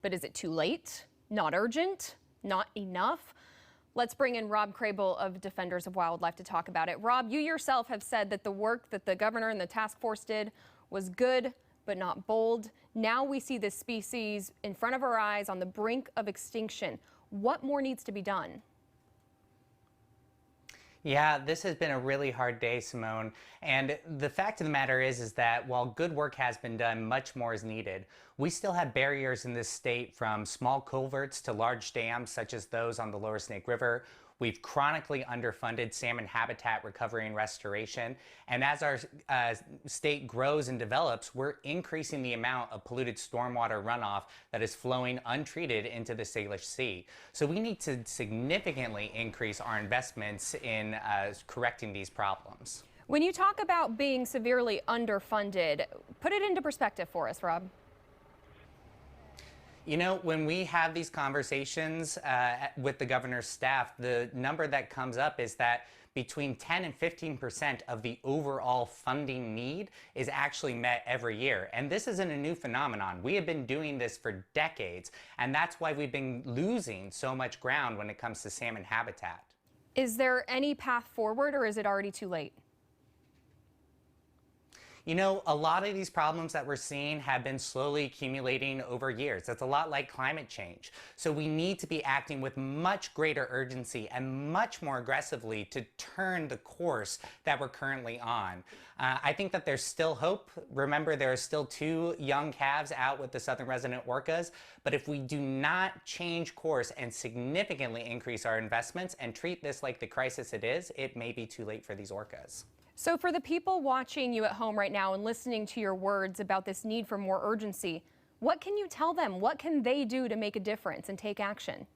But is it too late? Not urgent? Not enough? Let's bring in Rob Crable of Defenders of Wildlife to talk about it. Rob, you yourself have said that the work that the governor and the task force did was good, but not bold. Now we see this species in front of our eyes on the brink of extinction. What more needs to be done? Yeah, this has been a really hard day, Simone. And the fact of the matter is that while good work has been done, much more is needed. We still have barriers in this state, from small culverts to large dams such as those on the Lower Snake River. We've chronically underfunded salmon habitat recovery and restoration. And as our state grows and develops, we're increasing the amount of polluted stormwater runoff that is flowing untreated into the Salish Sea. So we need to significantly increase our investments in correcting these problems. When you talk about being severely underfunded, put it into perspective for us, Rob. You know, when we have these conversations with the governor's staff, the number that comes up is that between 10 and 15% of the overall funding need is actually met every year. And this isn't a new phenomenon. We have been doing this for decades, and that's why we've been losing so much ground when it comes to salmon habitat. Is there any path forward, or is it already too late? You know, a lot of these problems that we're seeing have been slowly accumulating over years. That's a lot like climate change. So we need to be acting with much greater urgency and much more aggressively to turn the course that we're currently on. I think that there's still hope. Remember, there are still 2 young calves out with the southern resident orcas. But if we do not change course and significantly increase our investments and treat this like the crisis it is, it may be too late for these orcas. So for the people watching you at home right now and listening to your words about this need for more urgency, what can you tell them? What can they do to make a difference and take action?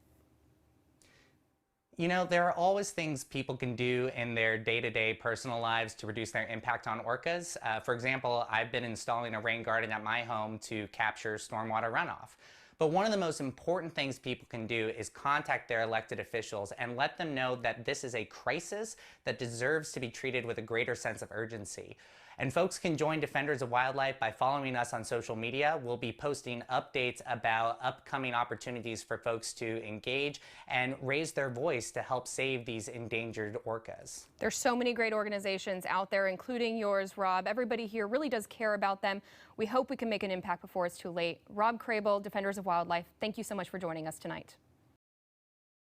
You know, there are always things people can do in their day-to-day personal lives to reduce their impact on orcas. For example, I've been installing a rain garden at my home to capture stormwater runoff. But one of the most important things people can do is contact their elected officials and let them know that this is a crisis that deserves to be treated with a greater sense of urgency. And folks can join Defenders of Wildlife by following us on social media. We'll be posting updates about upcoming opportunities for folks to engage and raise their voice to help save these endangered orcas. There's so many great organizations out there, including yours, Rob. Everybody here really does care about them. We hope we can make an impact before it's too late. Rob Crable, Defenders of Wildlife, thank you so much for joining us tonight.